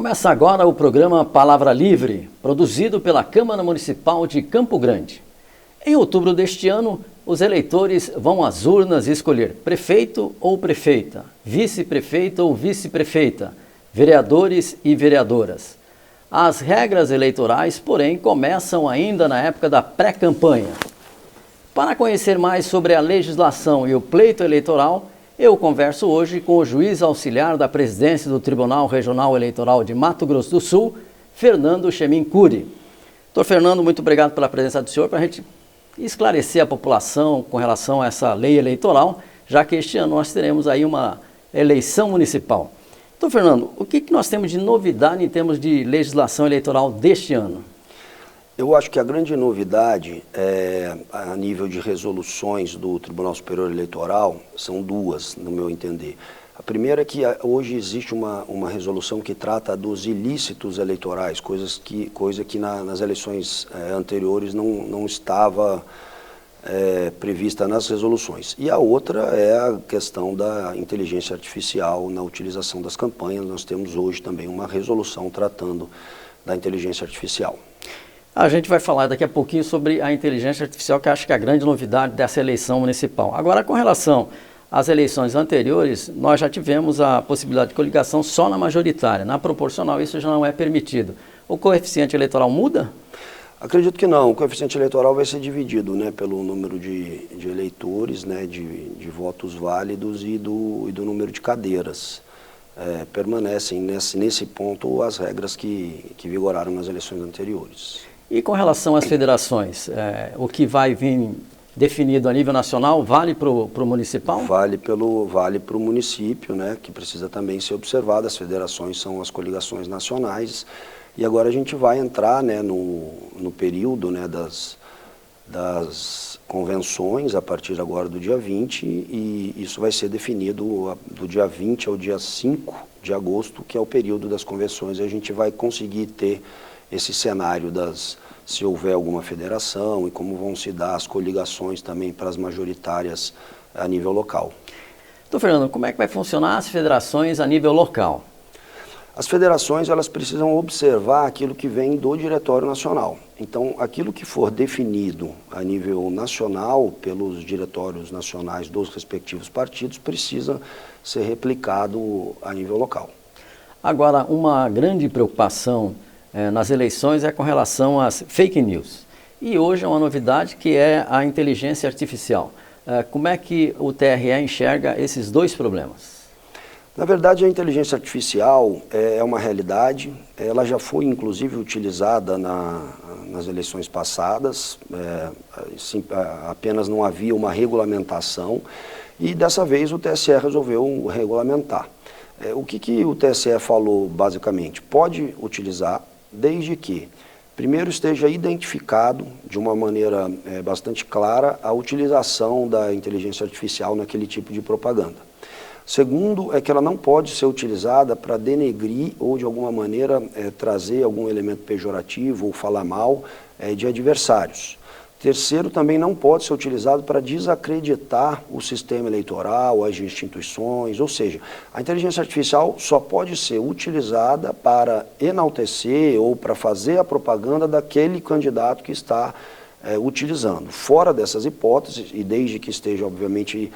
Começa agora o programa Palavra Livre, produzido pela Câmara Municipal de Campo Grande. Em outubro deste ano, os eleitores vão às urnas escolher prefeito ou prefeita, vice-prefeito ou vice-prefeita, vereadores e vereadoras. As regras eleitorais, porém, começam ainda na época da pré-campanha. Para conhecer mais sobre a legislação e o pleito eleitoral, eu converso hoje com o juiz auxiliar da presidência do Tribunal Regional Eleitoral de Mato Grosso do Sul, Fernando Chemin Cury. Doutor Fernando, muito obrigado pela presença do senhor para a gente esclarecer a população com relação a essa lei eleitoral, já que este ano nós teremos aí uma eleição municipal. Doutor Fernando, o que nós temos de novidade em termos de legislação eleitoral deste ano? Eu acho que a grande novidade, a nível de resoluções do Tribunal Superior Eleitoral, são duas, no meu entender. A primeira é que hoje existe uma resolução que trata dos ilícitos eleitorais, coisa que nas eleições anteriores não estava prevista nas resoluções. E a outra é a questão da inteligência artificial na utilização das campanhas. Nós temos hoje também uma resolução tratando da inteligência artificial. A gente vai falar daqui a pouquinho sobre a inteligência artificial, que acho que é a grande novidade dessa eleição municipal. Agora, com relação às eleições anteriores, nós já tivemos a possibilidade de coligação só na majoritária. Na proporcional, isso já não é permitido. O coeficiente eleitoral muda? Acredito que não. O coeficiente eleitoral vai ser dividido, pelo número de eleitores, de votos válidos e do número de cadeiras. Permanecem nesse ponto as regras que vigoraram nas eleições anteriores. E com relação às federações, o que vai vir definido a nível nacional vale para o municipal? Vale para o município, que precisa também ser observado. As federações são as coligações nacionais. E agora a gente vai entrar no período das convenções, a partir agora do dia 20, e isso vai ser definido do dia 20 ao dia 5 de agosto, que é o período das convenções, e a gente vai conseguir ter esse cenário se houver alguma federação e como vão se dar as coligações também para as majoritárias a nível local. Doutor Fernando, como é que vai funcionar as federações a nível local? As federações, elas precisam observar aquilo que vem do Diretório Nacional. Então, aquilo que for definido a nível nacional pelos diretórios nacionais dos respectivos partidos precisa ser replicado a nível local. Agora, uma grande preocupação nas eleições é com relação às fake news. E hoje é uma novidade que é a inteligência artificial. Como é que o TRE enxerga esses dois problemas? Na verdade, a inteligência artificial é uma realidade. Ela já foi, inclusive, utilizada nas eleições passadas. Apenas não havia uma regulamentação. E, dessa vez, o TSE resolveu regulamentar. O que o TSE falou, basicamente? Pode utilizar, desde que, primeiro, esteja identificado de uma maneira bastante clara a utilização da inteligência artificial naquele tipo de propaganda. Segundo, é que ela não pode ser utilizada para denegrir ou, de alguma maneira, trazer algum elemento pejorativo ou falar mal de adversários. Terceiro, também não pode ser utilizado para desacreditar o sistema eleitoral, as instituições, ou seja, a inteligência artificial só pode ser utilizada para enaltecer ou para fazer a propaganda daquele candidato que está utilizando. Fora dessas hipóteses, e desde que esteja, obviamente,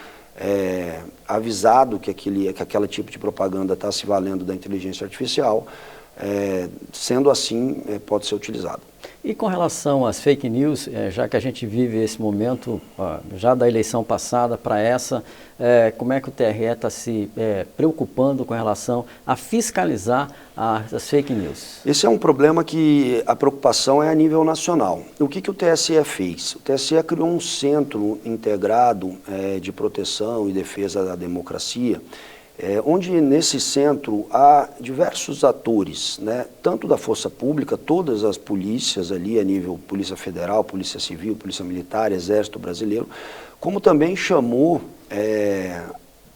avisado que aquele tipo de propaganda está se valendo da inteligência artificial, sendo assim, pode ser utilizado. E com relação às fake news, já que a gente vive esse momento, já da eleição passada para essa, como é que o TRE está se preocupando com relação a fiscalizar as fake news? Esse é um problema que a preocupação é a nível nacional. O que o TSE fez? O TSE criou um centro integrado de proteção e defesa da democracia, onde nesse centro há diversos atores, tanto da força pública, todas as polícias ali a nível Polícia Federal, Polícia Civil, Polícia Militar, Exército Brasileiro, como também chamou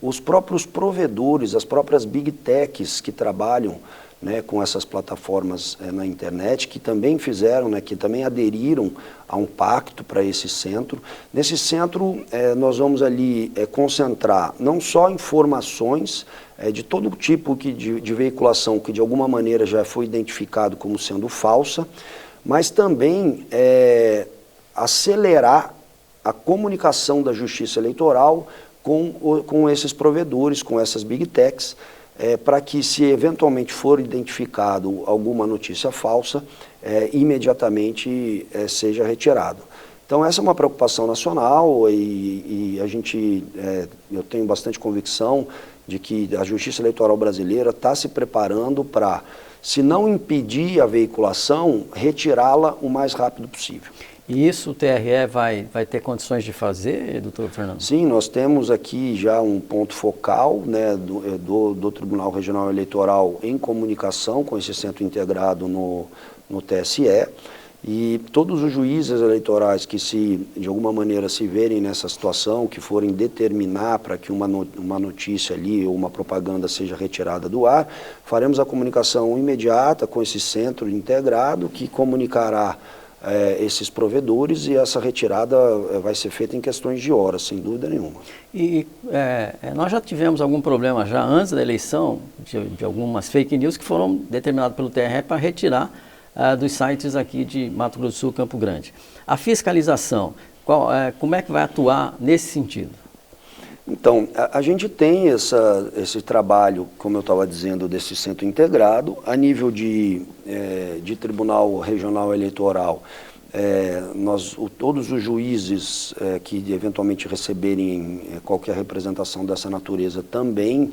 os próprios provedores, as próprias Big Techs que trabalham né, com essas plataformas na internet, que também fizeram, né, que também aderiram a um pacto para esse centro. Nesse centro, nós vamos ali concentrar não só informações de todo tipo de veiculação que de alguma maneira já foi identificado como sendo falsa, mas também acelerar a comunicação da Justiça Eleitoral com esses provedores, com essas Big Techs, para que, se eventualmente for identificado alguma notícia falsa, imediatamente seja retirado. Então, essa é uma preocupação nacional e eu tenho bastante convicção de que a Justiça Eleitoral brasileira está se preparando para, se não impedir a veiculação, retirá-la o mais rápido possível. E isso o TRE vai ter condições de fazer, doutor Fernando? Sim, nós temos aqui já um ponto focal, né, do Tribunal Regional Eleitoral em comunicação com esse centro integrado no TSE, e todos os juízes eleitorais que de alguma maneira se verem nessa situação, que forem determinar para que uma notícia ali ou uma propaganda seja retirada do ar, faremos a comunicação imediata com esse centro integrado que comunicará esses provedores, e essa retirada vai ser feita em questões de horas, sem dúvida nenhuma. E nós já tivemos algum problema já antes da eleição de algumas fake news que foram determinadas pelo TRE para retirar dos sites aqui de Mato Grosso do Sul, Campo Grande. A fiscalização, como é que vai atuar nesse sentido? Então, a gente tem esse trabalho, como eu estava dizendo, desse centro integrado, a nível de Tribunal Regional Eleitoral. Todos os juízes que eventualmente receberem qualquer representação dessa natureza também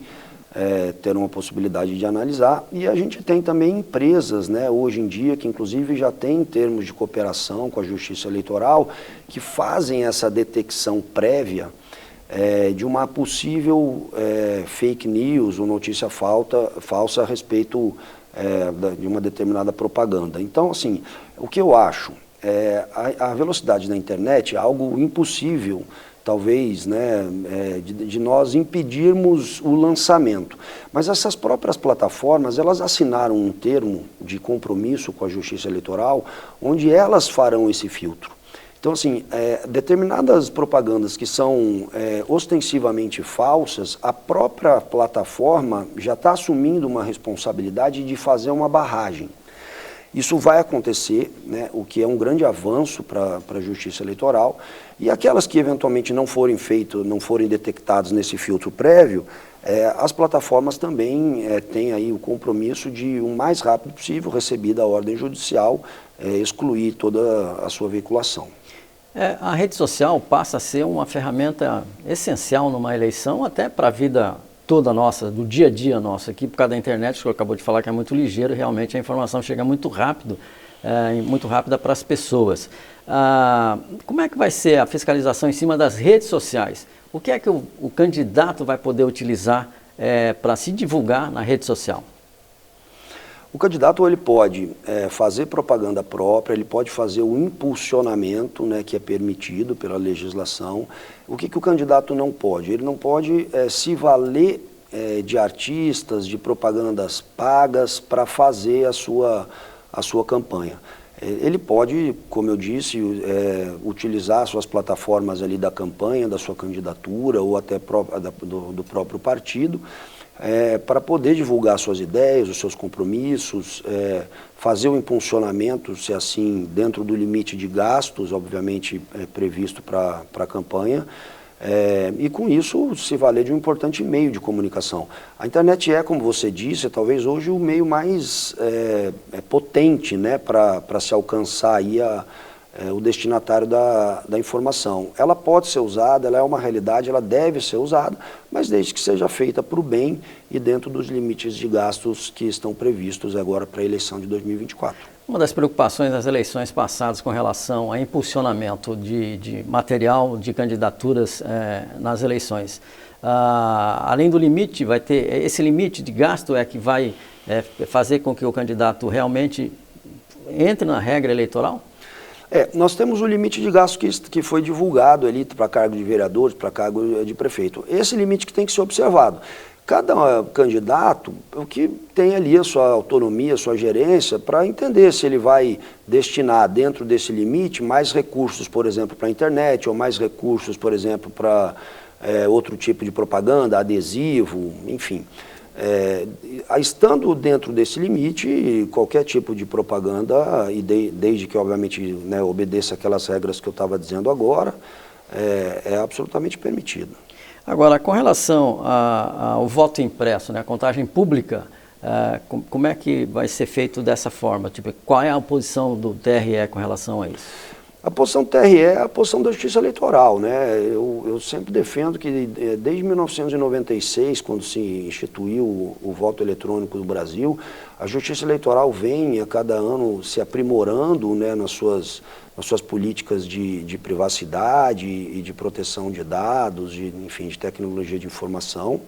terão a possibilidade de analisar. E a gente tem também empresas, né, hoje em dia, que inclusive já têm termos de cooperação com a Justiça Eleitoral, que fazem essa detecção prévia de uma possível fake news ou notícia falsa a respeito de uma determinada propaganda. Então, assim, o que eu acho, a velocidade da internet é algo impossível, talvez, né, de nós impedirmos o lançamento. Mas essas próprias plataformas, elas assinaram um termo de compromisso com a Justiça Eleitoral, onde elas farão esse filtro. Então, assim, determinadas propagandas que são ostensivamente falsas, a própria plataforma já está assumindo uma responsabilidade de fazer uma barragem. Isso vai acontecer, né, o que é um grande avanço para a Justiça Eleitoral, e aquelas que eventualmente não forem detectadas nesse filtro prévio, as plataformas também têm aí o compromisso de, o mais rápido possível, recebida a ordem judicial, excluir toda a sua veiculação. A rede social passa a ser uma ferramenta essencial numa eleição, até para a vida toda nossa, do dia a dia nosso aqui, por causa da internet, que o senhor acabou de falar que é muito ligeiro, realmente a informação chega muito rápido, muito rápida para as pessoas. Como é que vai ser a fiscalização em cima das redes sociais? O que é que o candidato vai poder utilizar para se divulgar na rede social? O candidato ele pode fazer propaganda própria, ele pode fazer o impulsionamento, né, que é permitido pela legislação. O que o candidato não pode? Ele não pode se valer de artistas, de propagandas pagas para fazer a sua campanha. Ele pode, como eu disse, utilizar suas plataformas ali da campanha, da sua candidatura ou até do próprio partido, para poder divulgar suas ideias, os seus compromissos, fazer o impulsionamento, se assim, dentro do limite de gastos, obviamente previsto para a campanha, e com isso se valer de um importante meio de comunicação. A internet como você disse, talvez hoje o meio mais potente, né, para se alcançar aí o destinatário da informação. Ela pode ser usada, ela é uma realidade, ela deve ser usada, mas desde que seja feita para o bem e dentro dos limites de gastos que estão previstos agora para a eleição de 2024. Uma das preocupações das eleições passadas com relação a impulsionamento de material de candidaturas nas eleições, além do limite, vai ter esse limite de gasto que vai fazer com que o candidato realmente entre na regra eleitoral? Nós temos o limite de gasto que foi divulgado ali para cargo de vereadores, para cargo de prefeito. Esse limite que tem que ser observado. cada candidato, o que tem ali a sua autonomia, a sua gerência, para entender se ele vai destinar dentro desse limite mais recursos, por exemplo, para a internet, ou mais recursos, por exemplo, para outro tipo de propaganda, adesivo, enfim. Estando dentro desse limite, qualquer tipo de propaganda, e desde que, obviamente, né, obedeça aquelas regras que eu estava dizendo agora, é absolutamente permitido. Agora, com relação ao voto impresso, né, a contagem pública, como é que vai ser feito dessa forma? Tipo, qual é a posição do TRE com relação a isso? A posição do TRE é a posição da Justiça Eleitoral, né? Eu sempre defendo que desde 1996, quando se instituiu o voto eletrônico no Brasil, a Justiça Eleitoral vem a cada ano se aprimorando, né, nas suas políticas de privacidade e de proteção de dados, enfim, de tecnologia de informação.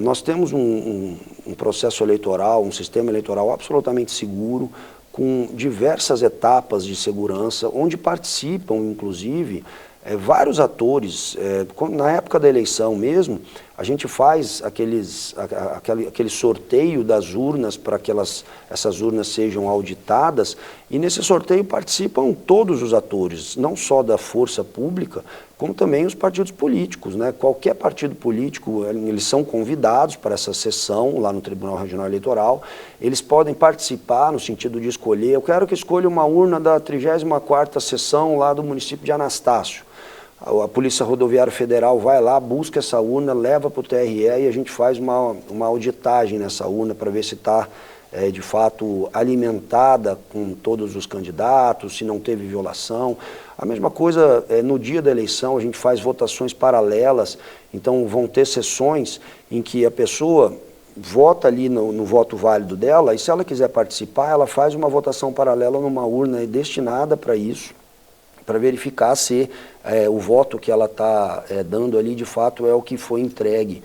Nós temos um processo eleitoral, um sistema eleitoral absolutamente seguro, com diversas etapas de segurança, onde participam, inclusive, vários atores. Na época da eleição mesmo, a gente faz aquele sorteio das urnas para que essas urnas sejam auditadas, e nesse sorteio participam todos os atores, não só da força pública, como também os partidos políticos, né? Qualquer partido político, eles são convidados para essa sessão lá no Tribunal Regional Eleitoral, eles podem participar no sentido de escolher, eu quero que escolha uma urna da 34ª sessão lá do município de Anastácio. A Polícia Rodoviária Federal vai lá, busca essa urna, leva para o TRE e a gente faz uma auditagem nessa urna para ver se está, de fato, alimentada com todos os candidatos, se não teve violação. A mesma coisa, no dia da eleição, a gente faz votações paralelas, então vão ter sessões em que a pessoa vota ali no voto válido dela, e se ela quiser participar, ela faz uma votação paralela numa urna destinada para isso, para verificar se o voto que ela está dando ali, de fato, é o que foi entregue,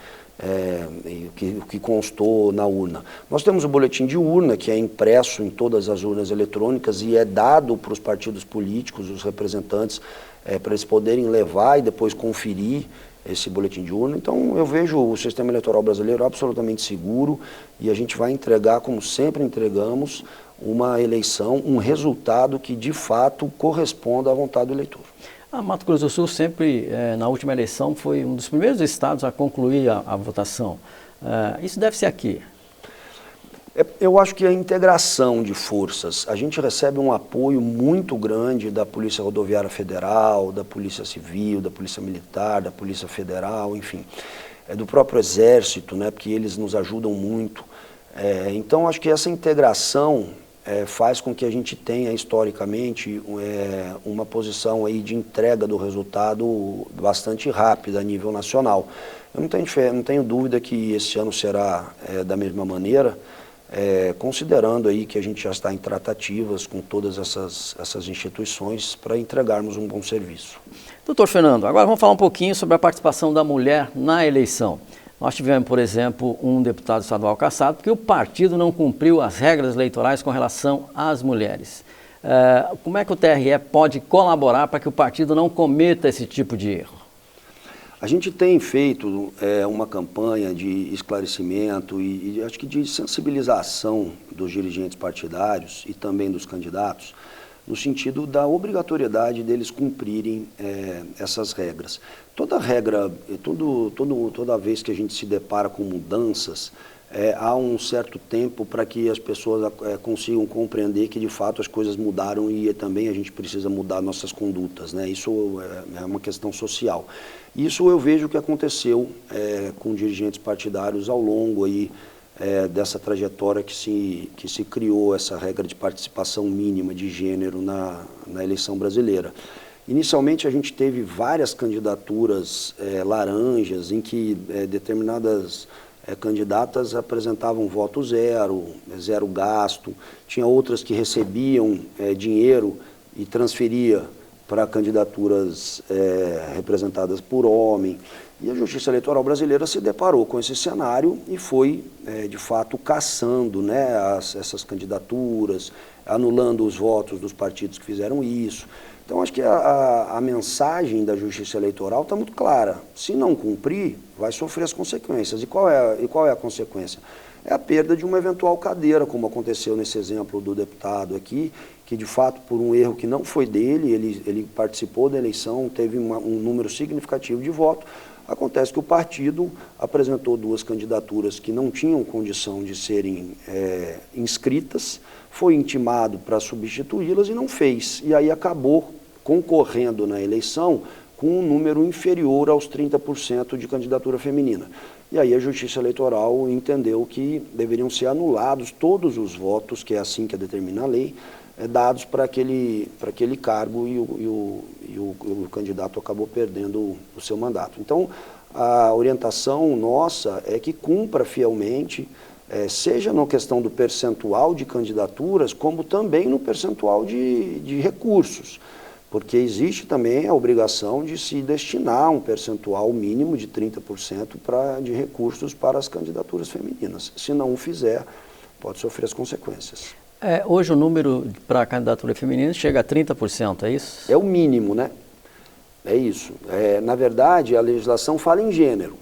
o que constou na urna. Nós temos o boletim de urna, que é impresso em todas as urnas eletrônicas e é dado para os partidos políticos, os representantes, para eles poderem levar e depois conferir esse boletim de urna. Então, eu vejo o sistema eleitoral brasileiro absolutamente seguro e a gente vai entregar, como sempre entregamos, uma eleição, um resultado que de fato corresponda à vontade do eleitor. Mato Grosso do Sul sempre, na última eleição, foi um dos primeiros estados a concluir a votação. Isso deve ser aqui? Eu acho que a integração de forças, a gente recebe um apoio muito grande da Polícia Rodoviária Federal, da Polícia Civil, da Polícia Militar, da Polícia Federal, enfim, do próprio Exército, né, porque eles nos ajudam muito. Então, acho que essa integração faz com que a gente tenha, historicamente, uma posição aí de entrega do resultado bastante rápida a nível nacional. Eu não tenho dúvida que esse ano será da mesma maneira, considerando aí que a gente já está em tratativas com todas essas instituições para entregarmos um bom serviço. Doutor Fernando, agora vamos falar um pouquinho sobre a participação da mulher na eleição. Nós tivemos, por exemplo, um deputado estadual cassado porque o partido não cumpriu as regras eleitorais com relação às mulheres. Como é que o TRE pode colaborar para que o partido não cometa esse tipo de erro? A gente tem feito uma campanha de esclarecimento e acho que de sensibilização dos dirigentes partidários e também dos candidatos, no sentido da obrigatoriedade deles cumprirem essas regras. Toda regra, toda vez que a gente se depara com mudanças, há um certo tempo para que as pessoas consigam compreender que de fato as coisas mudaram e também a gente precisa mudar nossas condutas, né? Isso é uma questão social. Isso eu vejo que aconteceu com dirigentes partidários ao longo aí, dessa trajetória que se criou essa regra de participação mínima de gênero na eleição brasileira. Inicialmente a gente teve várias candidaturas laranjas em que determinadas candidatas apresentavam voto zero, zero gasto, tinha outras que recebiam dinheiro e transferia para candidaturas representadas por homem. E a Justiça Eleitoral Brasileira se deparou com esse cenário e foi, de fato, cassando, né, essas candidaturas, anulando os votos dos partidos que fizeram isso. Então, acho que a mensagem da Justiça Eleitoral está muito clara. Se não cumprir, vai sofrer as consequências. E qual é a consequência? É a perda de uma eventual cadeira, como aconteceu nesse exemplo do deputado aqui, que de fato, por um erro que não foi dele, ele participou da eleição, teve um número significativo de votos. Acontece que o partido apresentou 2 candidaturas que não tinham condição de serem inscritas, foi intimado para substituí-las e não fez. E aí acabou concorrendo na eleição com um número inferior aos 30% de candidatura feminina. E aí a Justiça Eleitoral entendeu que deveriam ser anulados todos os votos, que é assim que determina a lei, dados para aquele cargo e o candidato acabou perdendo o seu mandato. Então, a orientação nossa é que cumpra fielmente, seja na questão do percentual de candidaturas, como também no percentual de recursos. Porque existe também a obrigação de se destinar um percentual mínimo de 30% de recursos para as candidaturas femininas. Se não o fizer, pode sofrer as consequências. Hoje o número para a candidatura feminina chega a 30%, é isso? É o mínimo, né? É isso. Na verdade, a legislação fala em gênero.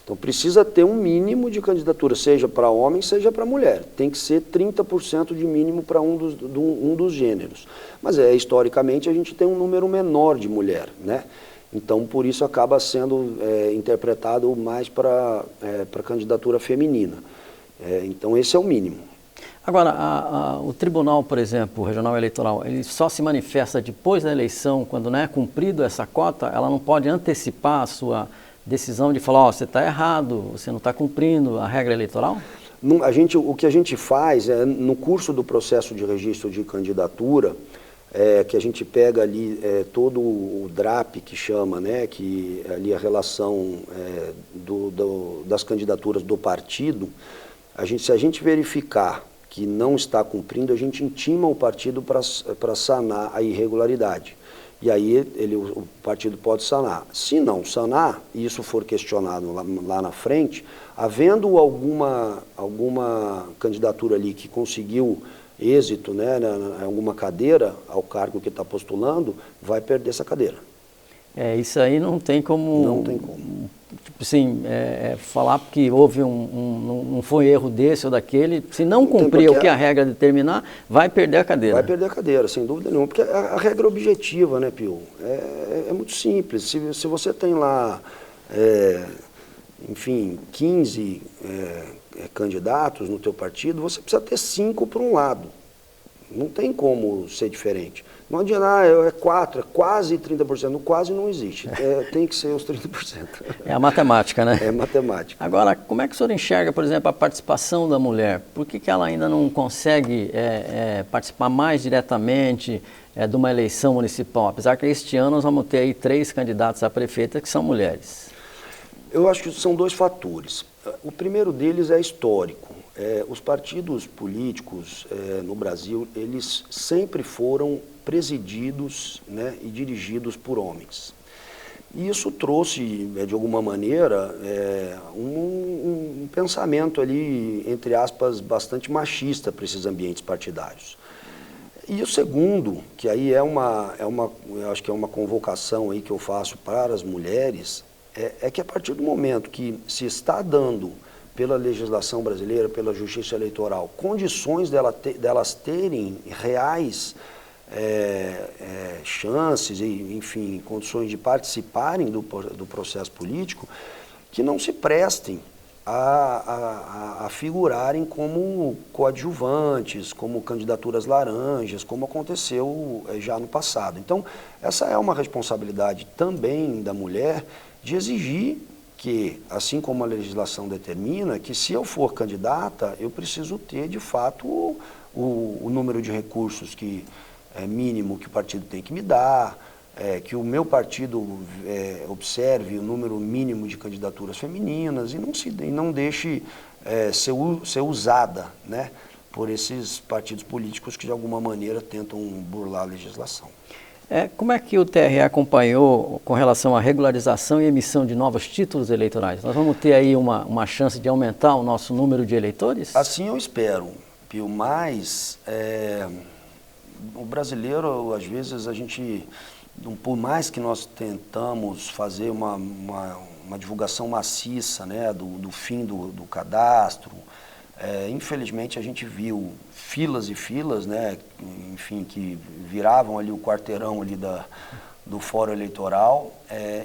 Então precisa ter um mínimo de candidatura, seja para homem, seja para mulher. Tem que ser 30% de mínimo para um dos gêneros. Mas historicamente a gente tem um número menor de mulher, né? Então por isso acaba sendo interpretado mais para candidatura feminina. Então esse é o mínimo. Agora, o tribunal, por exemplo, o regional eleitoral, ele só se manifesta depois da eleição, quando não é cumprido essa cota, ela não pode antecipar a sua decisão de falar, você está errado, você não está cumprindo a regra eleitoral? O que a gente faz é, no curso do processo de registro de candidatura, que a gente pega ali todo o DRAP, que chama, né, que é ali a relação das candidaturas do partido, se a gente verificar que não está cumprindo, a gente intima o partido para sanar a irregularidade. E aí o partido pode sanar. Se não sanar, e isso for questionado lá na frente, havendo alguma candidatura ali que conseguiu êxito, né, em alguma cadeira ao cargo que está postulando, vai perder essa cadeira. Isso aí não tem como... Não tem como. Tipo assim, falar que houve não foi erro desse ou daquele, se não cumprir o que a regra determinar, vai perder a cadeira. Vai perder a cadeira, sem dúvida nenhuma, porque a regra é objetiva, né, Pio? É muito simples. Se você tem lá, enfim, 15 candidatos no teu partido, você precisa ter 5 para um lado. Não tem como ser diferente. Não adianta, é 4, é quase 30%. No quase não existe. Tem que ser os 30%. É a matemática, né? É matemática. Agora, como é que o senhor enxerga, por exemplo, a participação da mulher? Por que ela ainda não consegue participar mais diretamente de uma eleição municipal? Apesar que este ano nós vamos ter aí 3 candidatos a prefeita que são mulheres. Eu acho que são 2 fatores. O primeiro deles é histórico. Os partidos políticos no Brasil, eles sempre foram presididos, né, e dirigidos por homens. E isso trouxe, de alguma maneira, um pensamento ali, entre aspas, bastante machista para esses ambientes partidários. E o segundo, que aí eu acho que é uma convocação aí que eu faço para as mulheres, é que a partir do momento que se está dando pela legislação brasileira, pela Justiça Eleitoral, condições delas terem reais chances e, enfim, condições de participarem do processo político, que não se prestem a figurarem como coadjuvantes, como candidaturas laranjas, como aconteceu já no passado. Então, essa é uma responsabilidade também da mulher de exigir que, assim como a legislação determina, que se eu for candidata, eu preciso ter, de fato, o número de recursos mínimo que o partido tem que me dar, que o meu partido observe o número mínimo de candidaturas femininas e não deixe ser usada, né, por esses partidos políticos que, de alguma maneira, tentam burlar a legislação. Como é que o TRE acompanhou com relação à regularização e emissão de novos títulos eleitorais? Nós vamos ter aí uma chance de aumentar o nosso número de eleitores? Assim eu espero, Pio, mas o brasileiro, às vezes, a gente, por mais que nós tentamos fazer uma divulgação maciça, né, do fim do cadastro, infelizmente a gente viu filas e filas, né, enfim, que viravam ali o quarteirão ali do fórum eleitoral,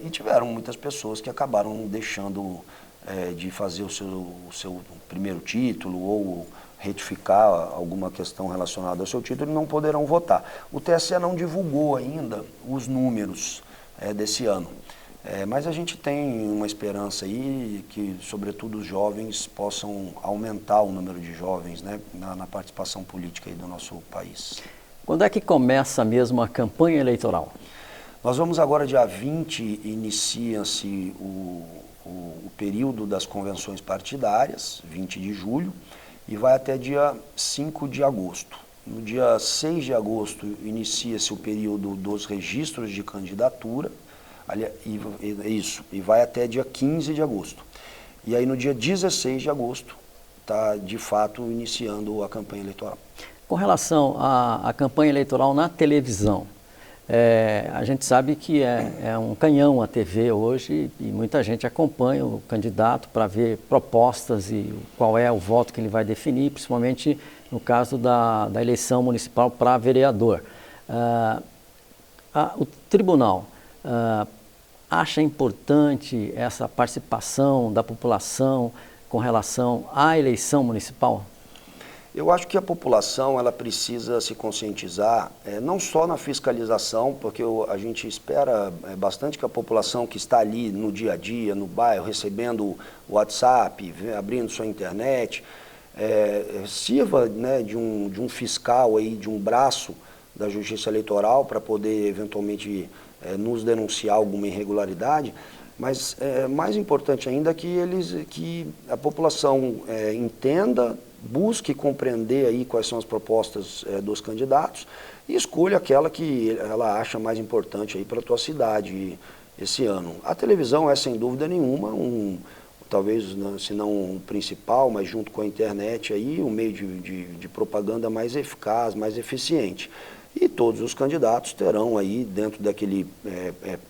e tiveram muitas pessoas que acabaram deixando de fazer o seu primeiro título ou retificar alguma questão relacionada ao seu título e não poderão votar. O TSE não divulgou ainda os números desse ano, mas a gente tem uma esperança aí que, sobretudo, os jovens possam aumentar o número de jovens, né, na participação política aí do nosso país. Quando é que começa mesmo a campanha eleitoral? Nós vamos agora, dia 20, inicia-se o período das convenções partidárias, 20 de julho, e vai até dia 5 de agosto. No dia 6 de agosto inicia-se o período dos registros de candidatura, e vai até dia 15 de agosto. E aí no dia 16 de agosto está de fato iniciando a campanha eleitoral. Com relação à campanha eleitoral na televisão, a gente sabe que é um canhão a TV hoje e muita gente acompanha o candidato para ver propostas e qual é o voto que ele vai definir, principalmente no caso da eleição municipal para vereador. O tribunal acha importante essa participação da população com relação à eleição municipal? Eu acho que a população ela precisa se conscientizar, não só na fiscalização, porque a gente espera bastante que a população que está ali no dia a dia, no bairro, recebendo o WhatsApp, abrindo sua internet, sirva, né, de um fiscal, aí, de um braço da Justiça Eleitoral para poder eventualmente nos denunciar alguma irregularidade, mas mais importante ainda que a população entenda, busque compreender aí quais são as propostas dos candidatos e escolha aquela que ela acha mais importante aí para a tua cidade esse ano. A televisão é, sem dúvida nenhuma, talvez, se não o principal, mas junto com a internet, aí, o meio de propaganda mais eficaz, mais eficiente. E todos os candidatos terão aí, dentro daquele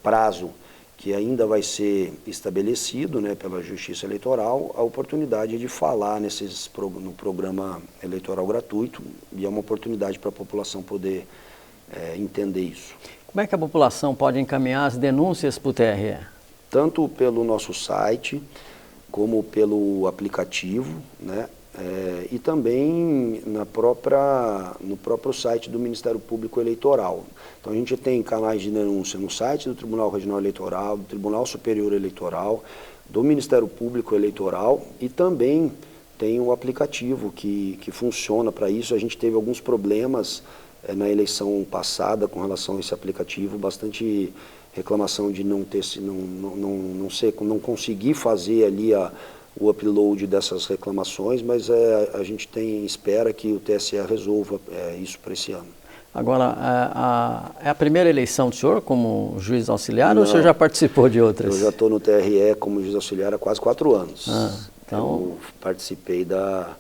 prazo que ainda vai ser estabelecido, né, pela Justiça Eleitoral, a oportunidade de falar no programa eleitoral gratuito, e é uma oportunidade para a população poder entender isso. Como é que a população pode encaminhar as denúncias para o TRE? Tanto pelo nosso site, como pelo aplicativo, né, e também no próprio site do Ministério Público Eleitoral. Então a gente tem canais de denúncia no site do Tribunal Regional Eleitoral, do Tribunal Superior Eleitoral, do Ministério Público Eleitoral e também tem o aplicativo que funciona para isso. A gente teve alguns problemas na eleição passada com relação a esse aplicativo, bastante reclamação de não conseguir fazer ali o upload dessas reclamações, mas a gente espera que o TSE resolva isso para esse ano. Agora, é a primeira eleição do senhor como juiz auxiliar ou o senhor já participou de outras? Eu já estou no TRE como juiz auxiliar há quase 4 anos. Então... Eu participei da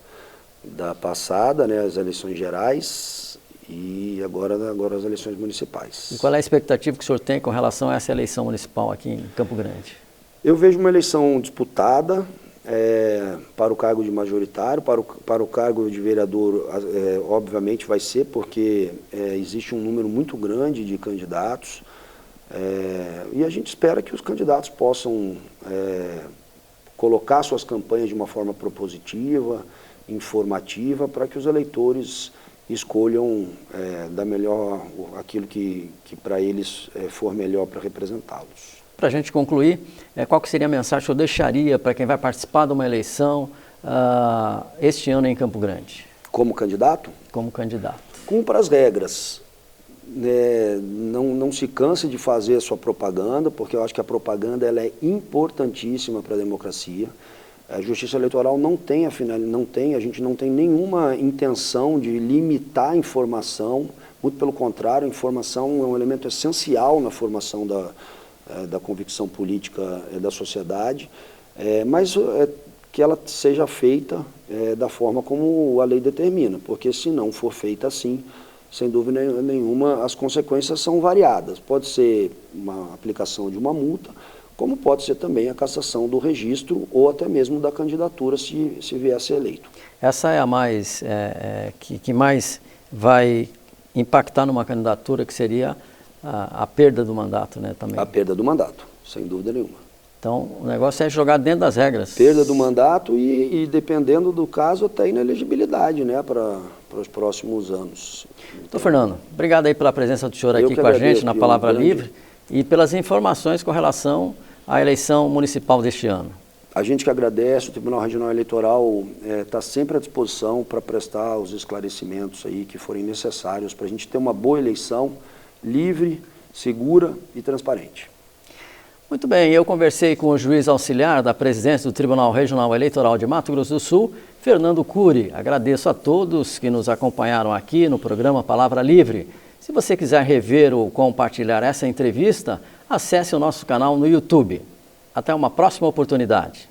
passada, né, as eleições gerais e agora as eleições municipais. E qual é a expectativa que o senhor tem com relação a essa eleição municipal aqui em Campo Grande? Eu vejo uma eleição disputada, para o cargo de majoritário, para o cargo de vereador, obviamente vai ser, porque existe um número muito grande de candidatos, e a gente espera que os candidatos possam colocar suas campanhas de uma forma propositiva, informativa, para que os eleitores escolham aquilo que para eles for melhor para representá-los. Para a gente concluir, qual que seria a mensagem que eu deixaria para quem vai participar de uma eleição este ano em Campo Grande? Como candidato? Como candidato. Cumpra as regras. Não se canse de fazer a sua propaganda, porque eu acho que a propaganda ela é importantíssima para a democracia. A Justiça Eleitoral a gente não tem nenhuma intenção de limitar a informação, muito pelo contrário, a informação é um elemento essencial na formação da convicção política da sociedade, mas que ela seja feita da forma como a lei determina, porque se não for feita assim, sem dúvida nenhuma, as consequências são variadas. Pode ser uma aplicação de uma multa, como pode ser também a cassação do registro ou até mesmo da candidatura, se vier a ser eleito. Essa é a mais, que mais vai impactar numa candidatura, que seria a perda do mandato, né, também. A perda do mandato, sem dúvida nenhuma. Então, o negócio é jogar dentro das regras. Perda do mandato e dependendo do caso, até inelegibilidade, né, para os próximos anos. Então, Fernando, obrigado aí pela presença do senhor aqui com a gente na Palavra Livre e pelas informações com relação à eleição municipal deste ano. A gente que agradece, o Tribunal Regional Eleitoral está sempre à disposição para prestar os esclarecimentos aí que forem necessários para a gente ter uma boa eleição, livre, segura e transparente. Muito bem, eu conversei com o juiz auxiliar da presidência do Tribunal Regional Eleitoral de Mato Grosso do Sul, Fernando Cury. Agradeço a todos que nos acompanharam aqui no programa Palavra Livre. Se você quiser rever ou compartilhar essa entrevista, acesse o nosso canal no YouTube. Até uma próxima oportunidade.